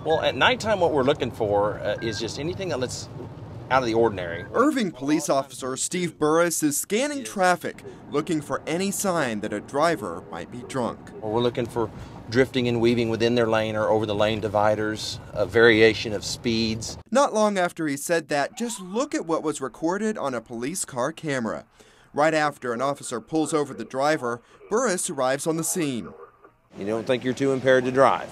Well, at nighttime, what we're looking for is just anything that's out of the ordinary. Irving Police Officer Steve Burris is scanning traffic, looking for any sign that a driver might be drunk. We're looking for drifting and weaving within their lane or over the lane dividers, a variation of speeds. Not long after he said that, just look at what was recorded on a police car camera. Right after an officer pulls over the driver, Burris arrives on the scene. You don't think you're too impaired to drive?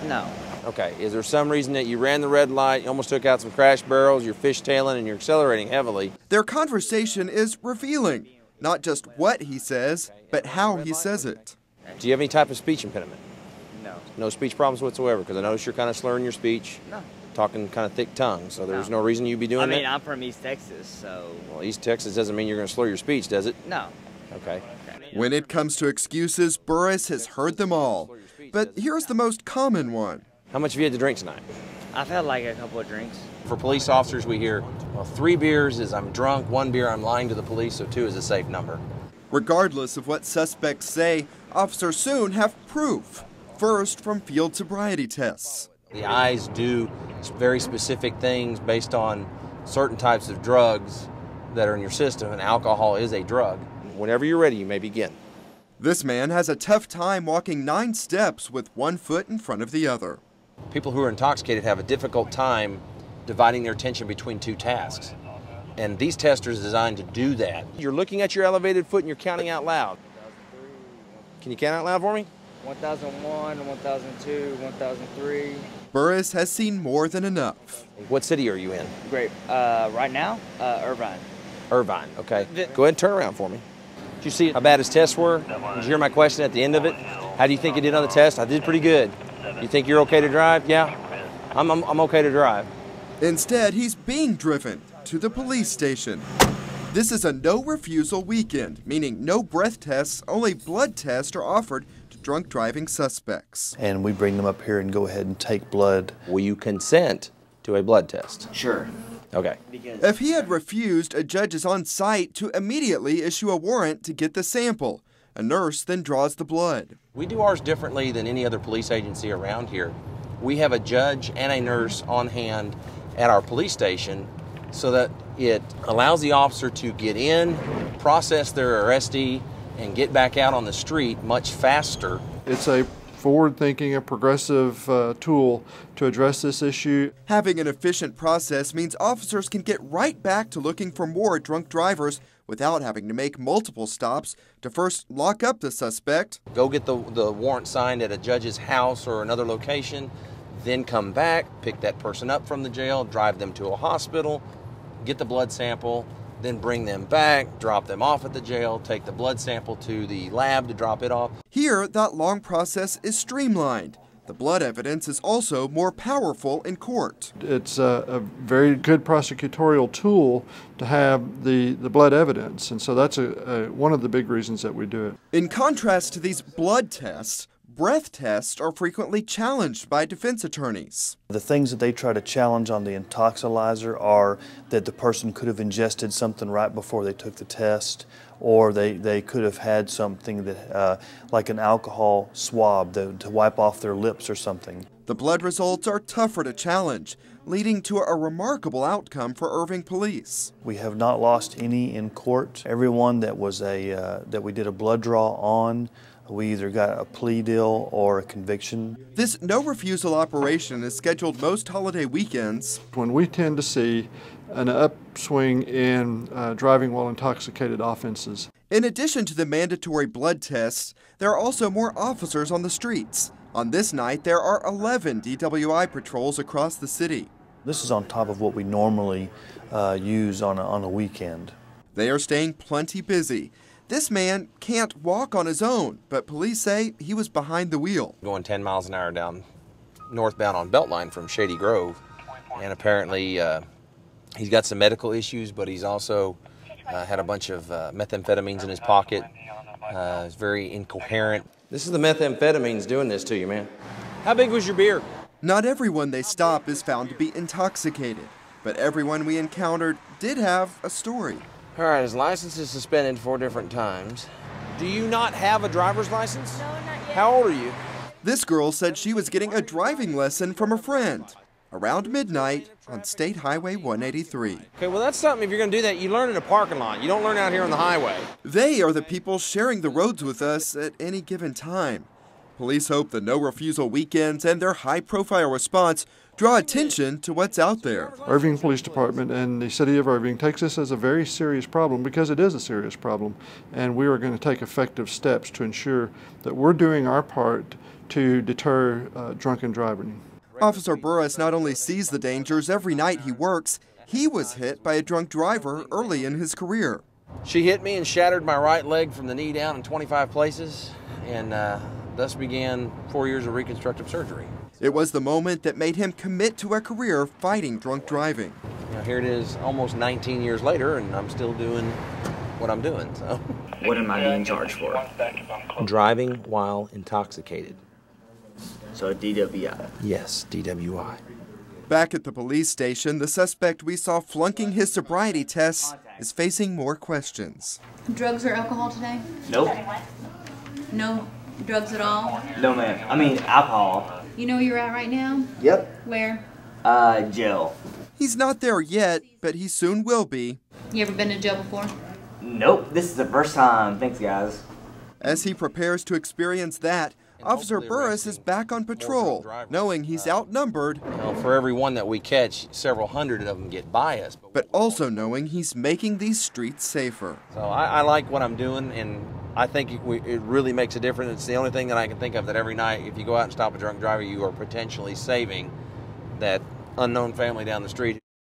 No. Okay, is there some reason that you ran the red light, you almost took out some crash barrels, you're fishtailing, and you're accelerating heavily? Their conversation is revealing. Not just what he says, but how he says it. Do you have any type of speech impediment? No. No speech problems whatsoever, because I notice you're kind of slurring your speech. No. Talking kind of thick tongue, so there's no reason you'd be doing that? I mean, I'm from East Texas, so... Well, East Texas doesn't mean you're going to slur your speech, does it? No. Okay. When it comes to excuses, Burris has heard them all. But here's the most common one. How much have you had to drink tonight? I've had like a couple of drinks. For police officers, we hear, well, 3 beers is I'm drunk, 1 beer I'm lying to the police, so 2 is a safe number. Regardless of what suspects say, officers soon have proof. First, from field sobriety tests. The eyes do very specific things based on certain types of drugs that are in your system, and alcohol is a drug. Whenever you're ready, you may begin. This man has a tough time walking 9 steps with 1 foot in front of the other. People who are intoxicated have a difficult time dividing their attention between 2 tasks. And these tests are designed to do that. You're looking at your elevated foot and you're counting out loud. Can you count out loud for me? 1001, 1002, 1003. Burris has seen more than enough. What city are you in? Great. Right now, Irvine. Irvine, okay. Go ahead and turn around for me. Did you see how bad his tests were? Did you hear my question at the end of it? How do you think you did on the test? I did pretty good. You think you're okay to drive? Yeah, I'm okay to drive. Instead, he's being driven to the police station. This is a no-refusal weekend, meaning no breath tests, only blood tests are offered to drunk driving suspects. And we bring them up here and go ahead and take blood. Will you consent to a blood test? Sure. Okay. If he had refused, a judge is on site to immediately issue a warrant to get the sample. A nurse then draws the blood. We do ours differently than any other police agency around here. We have a judge and a nurse on hand at our police station so that it allows the officer to get in, process their arrestee, and get back out on the street much faster. It's a forward-thinking, a progressive tool to address this issue. Having an efficient process means officers can get right back to looking for more drunk drivers without having to make multiple stops to first lock up the suspect. Go get the warrant signed at a judge's house or another location, then come back, pick that person up from the jail, drive them to a hospital, get the blood sample, then bring them back, drop them off at the jail, take the blood sample to the lab to drop it off. Here, that long process is streamlined. The blood evidence is also more powerful in court. It's a very good prosecutorial tool to have the blood evidence, and so that's one of the big reasons that we do it. In contrast to these blood tests, breath tests are frequently challenged by defense attorneys. The things that they try to challenge on the intoxilizer are that the person could have ingested something right before they took the test, or they could have had something that, like an alcohol swab to wipe off their lips or something. The blood results are tougher to challenge, leading to a remarkable outcome for Irving Police. We have not lost any in court. Everyone that was that we did a blood draw on, we either got a plea deal or a conviction. This no-refusal operation is scheduled most holiday weekends. When we tend to see an upswing in driving while intoxicated offenses. In addition to the mandatory blood tests, there are also more officers on the streets. On this night, there are 11 DWI patrols across the city. This is on top of what we normally use on a weekend. They are staying plenty busy. This man can't walk on his own, but police say he was behind the wheel. Going 10 miles an hour down northbound on Beltline from Shady Grove, and apparently he's got some medical issues, but he's also had a bunch of methamphetamines in his pocket. He's very incoherent. This is the methamphetamines doing this to you, man. How big was your beer? Not everyone they stop is found to be intoxicated, but everyone we encountered did have a story. All right, his license is suspended 4 different times. Do you not have a driver's license? No, not yet. How old are you? This girl said she was getting a driving lesson from a friend around midnight on State Highway 183. Okay, well that's something, if you're going to do that, you learn in a parking lot. You don't learn out here on the highway. They are the people sharing the roads with us at any given time. Police hope the no-refusal weekends and their high-profile response draw attention to what's out there. Irving Police Department and the City of Irving takes this as a very serious problem, because it is a serious problem, and we are going to take effective steps to ensure that we're doing our part to deter drunken driving. Officer Burris not only sees the dangers every night he works, he was hit by a drunk driver early in his career. She hit me and shattered my right leg from the knee down in 25 places, and thus began 4 years of reconstructive surgery. It was the moment that made him commit to a career fighting drunk driving. Now here it is almost 19 years later, and I'm still doing what I'm doing. So, What am I being charged for? driving while intoxicated. So a DWI. Yes, DWI. Back at the police station, the suspect we saw flunking his sobriety tests is facing more questions. Drugs or alcohol today? Nope. No drugs at all? No, ma'am. I mean, alcohol. You know where you're at right now? Yep. Where? Jail. He's not there yet, but he soon will be. You ever been to jail before? Nope. This is the first time. Thanks, guys. As he prepares to experience that, Officer Burris is back on patrol, knowing he's outnumbered, You know, for every one that we catch, several hundred of them get by us. but also knowing he's making these streets safer. So I like what I'm doing, and I think it really makes a difference. It's the only thing that I can think of that every night, if you go out and stop a drunk driver, you are potentially saving that unknown family down the street.